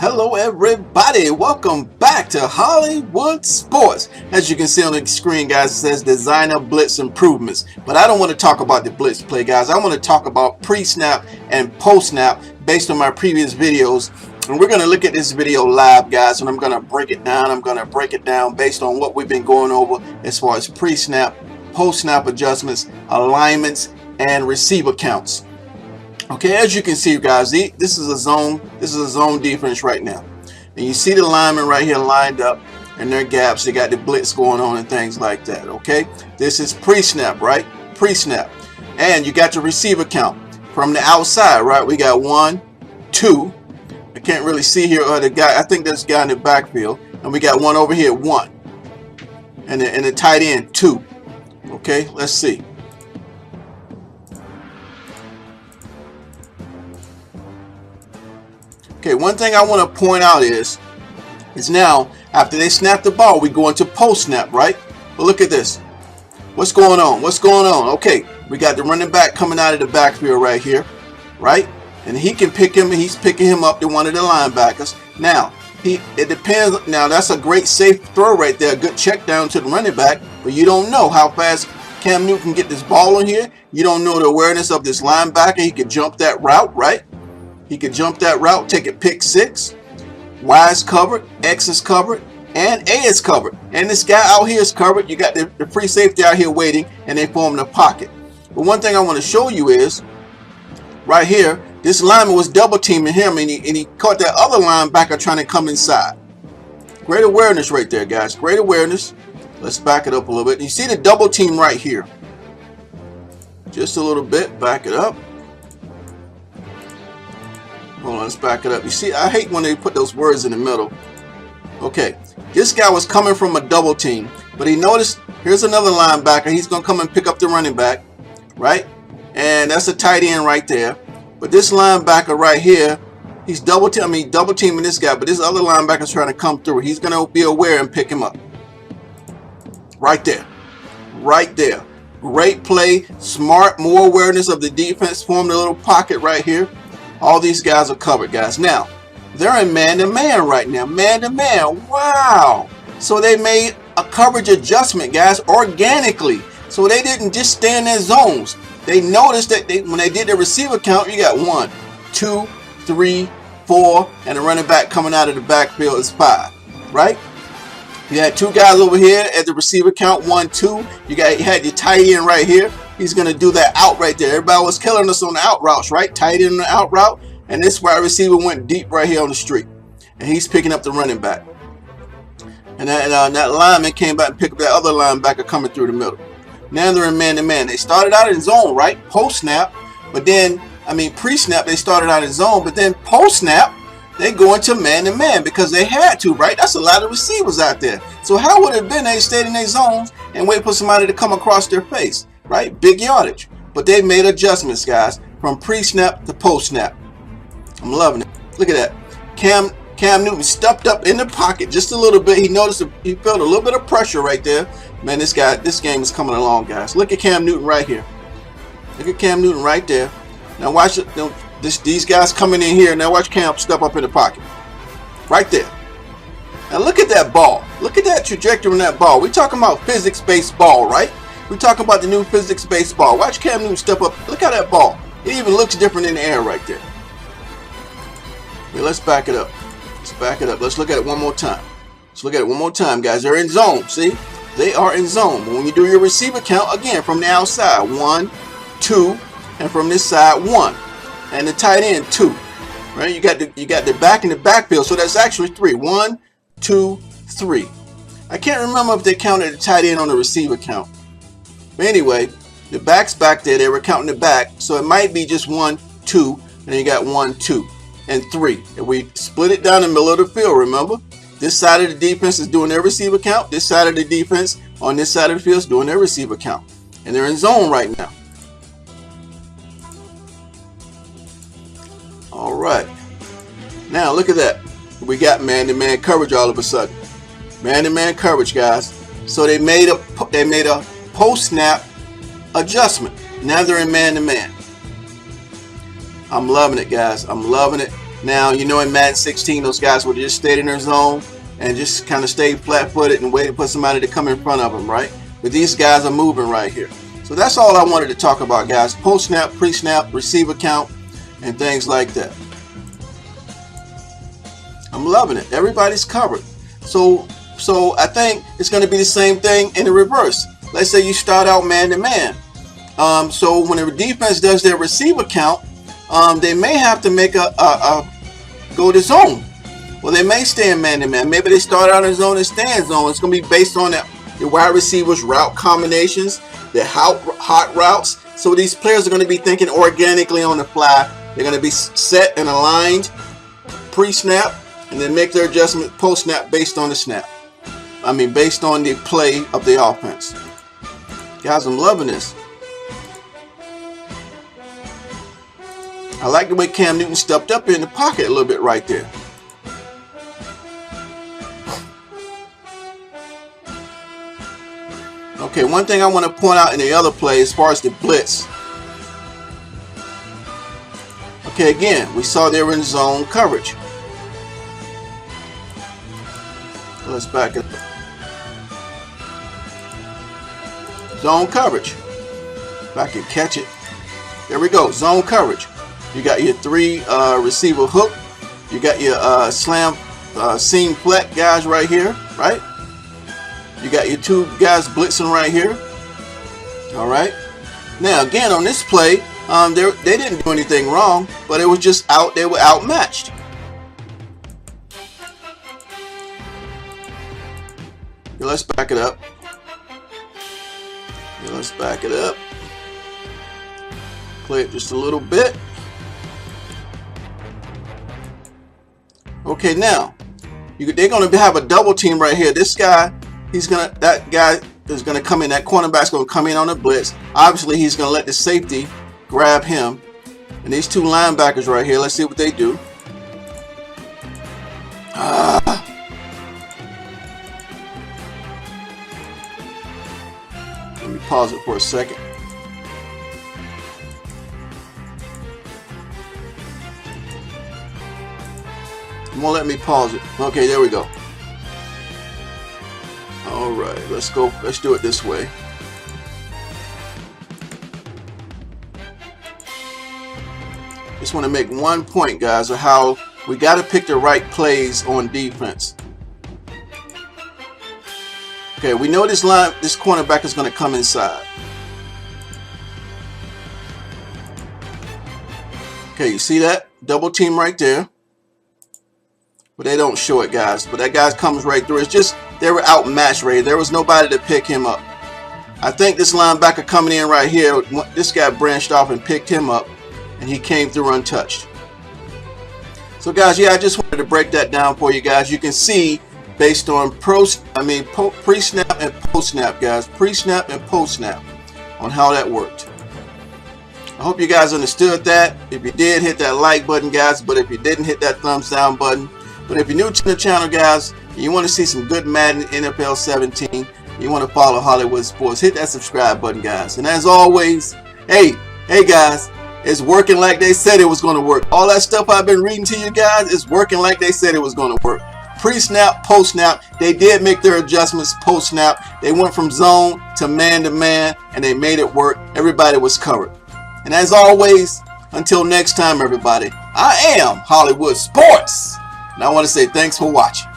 Hello everybody, welcome back to Hollywood Sports. As you can see on the screen, guys, it says designer blitz improvements. But I don't want to talk about the blitz play, guys. I want to talk about pre-snap and post-snap based on my previous videos. And we're going to look at this video live, guys, and I'm going to break it down. I'm going to break it down based on what we've been going over as far as pre-snap, post-snap adjustments, alignments, and receiver counts. Okay, as you can see, guys, this is a zone defense right now. And you see the linemen right here lined up and their gaps. They got the blitz going on and things like that. Okay, this is pre-snap, right? Pre-snap. And you got your receiver count from the outside, right? We got 1, 2. I can't really see here the guy. I think there's a guy in the backfield. And we got one over here, 1. And the tight end, 2. Okay, let's see. Okay, one thing I want to point out is now after they snap the ball, we go into post snap, right? But look at this. What's going on? What's going on? Okay, we got the running back coming out of the backfield right here, right? And he can pick him, and he's picking him up to one of the linebackers. Now, it depends. Now, that's a great safe throw right there, a good check down to the running back, but you don't know how fast Cam Newton can get this ball in here. You don't know the awareness of this linebacker. He could jump that route, right? He could jump that route, take it pick 6. Y is covered, X is covered, and A is covered. And this guy out here is covered. You got the free safety out here waiting, and they form the pocket. But one thing I want to show you is, right here, this lineman was double teaming him, and he caught that other linebacker trying to come inside. Great awareness right there, guys. Great awareness. Let's back it up a little bit. You see the double team right here. Just a little bit. Back it up. Hold on, let's back it up. You see, I hate when they put those words in the middle. Okay, this guy was coming from a double team, but he noticed here's another linebacker. He's going to come and pick up the running back, right? And that's a tight end right there. But this linebacker right here, he's double teaming this guy, but this other linebacker's trying to come through. He's going to be aware and pick him up. Right there. Right there. Great play, smart, more awareness of the defense, formed a little pocket right here. All these guys are covered, guys. Now, they're in man-to-man right now. Man-to-man. Wow. So they made a coverage adjustment, guys, organically. So they didn't just stay in their zones. They noticed that when they did the receiver count, you got 1, 2, 3, 4, and the running back coming out of the backfield is 5, right? You had 2 guys over here at the receiver count, 1, 2. You had your tight end right here. He's going to do that out right there. Everybody was killing us on the out routes, right? Tight end on the out route. And this wide receiver went deep right here on the street. And he's picking up the running back. And that lineman came back and picked up that other linebacker coming through the middle. Now they're in man-to-man. They started out in zone, right? Post-snap. But then, pre-snap, they started out in zone. But then post-snap, they go into man-to-man because they had to, right? That's a lot of receivers out there. So how would it have been they stayed in their zones and wait for somebody to come across their face? Right? Big yardage. But they made adjustments, guys, from pre-snap to post-snap. I'm loving it. Look at that. Cam Newton stepped up in the pocket just a little bit. He noticed he felt a little bit of pressure right there. Man, this game is coming along, guys. Look at Cam Newton right here. Look at Cam Newton right there. Now watch it. These guys coming in here. Now watch Cam step up in the pocket. Right there. Now look at that ball. Look at that trajectory on that ball. We're talking about physics-based ball, right? We're talking about the new physics-based ball. Watch Cam Newton step up. Look how that ball. It even looks different in the air right there. Okay, let's back it up. Let's back it up. Let's look at it one more time. Let's look at it one more time, guys. They're in zone. See? They are in zone. When you do your receiver count, again, from the outside, 1, 2, and from this side, 1. And the tight end, 2. Right? You got the back in the backfield, so that's actually 3. 1, 2, 3. I can't remember if they counted the tight end on the receiver count. But anyway, the back's back there. They were counting the back. So it might be just 1, 2. And you got 1, 2, and 3. If we split it down the middle of the field, remember? This side of the defense is doing their receiver count. This side of the defense on this side of the field is doing their receiver count. And they're in zone right now. All right. Now look at that. We got man-to-man coverage all of a sudden. Man-to-man coverage, guys. So they made a post-snap adjustment. Now they're in man-to-man. I'm loving it, guys. I'm loving it. Now, you know, in Madden 16, those guys would just stay in their zone and just kind of stay flat-footed and wait for somebody to come in front of them, right? But these guys are moving right here. So that's all I wanted to talk about, guys. Post-snap, pre-snap, receiver count, and things like that. I'm loving it. Everybody's covered. So I think it's going to be the same thing in the reverse. Let's say you start out man-to-man. So when the defense does their receiver count, they may have to make a go to zone. Well, they may stay in man-to-man. Maybe they start out in zone and stay in zone. It's going to be based on the wide receivers' route combinations, their hot routes. So these players are going to be thinking organically on the fly. They're going to be set and aligned pre-snap, and then make their adjustment post-snap based on the snap. I mean, based on the play of the offense. Guys, I'm loving this. I like the way Cam Newton stepped up in the pocket a little bit right there. Okay, one thing I want to point out in the other play as far as the blitz. Okay, again, we saw they were in zone coverage. Let's back it up. Zone coverage. If I can catch it. There we go, zone coverage. You got your three receiver hook. You got your slam seam flat guys right here, right? You got your two guys blitzing right here. All right. Now again on this play, they didn't do anything wrong, but it was just they were outmatched. Okay, let's back it up. Okay, let's back it up. Play it just a little bit. Okay, now they're going to have a double team right here. This guy, that guy is going to come in. That cornerback's going to come in on the blitz. Obviously, he's going to let the safety grab him. And these two linebackers right here, let's see what they do. Let me pause it for a second. It won't let me pause it. Okay, there we go. All right, let's go. Let's do it this way. Just want to make one point, guys, of how we got to pick the right plays on defense. Okay, we know this cornerback is going to come inside. Okay, you see that? Double team right there. But they don't show it, guys. But that guy comes right through. It's just they were outmatched, Ray. There was nobody to pick him up. I think this linebacker coming in right here, this guy branched off and picked him up, and he came through untouched. So, guys, yeah, I just wanted to break that down for you guys. You can see based on pre-snap and post-snap, guys. Pre-snap and post-snap on how that worked. I hope you guys understood that. If you did, hit that like button, guys. But if you didn't, hit that thumbs down button. But if you're new to the channel, guys, and you want to see some good Madden NFL 17, you want to follow Hollywood Sports, hit that subscribe button, guys. And as always, hey guys, it's working like they said it was going to work. All that stuff I've been reading to you guys is working like they said it was going to work. Pre-snap, post-snap, they did make their adjustments post-snap. They went from zone to man, and they made it work. Everybody was covered. And as always, until next time, everybody, I am Hollywood Sports. And I want to say thanks for watching.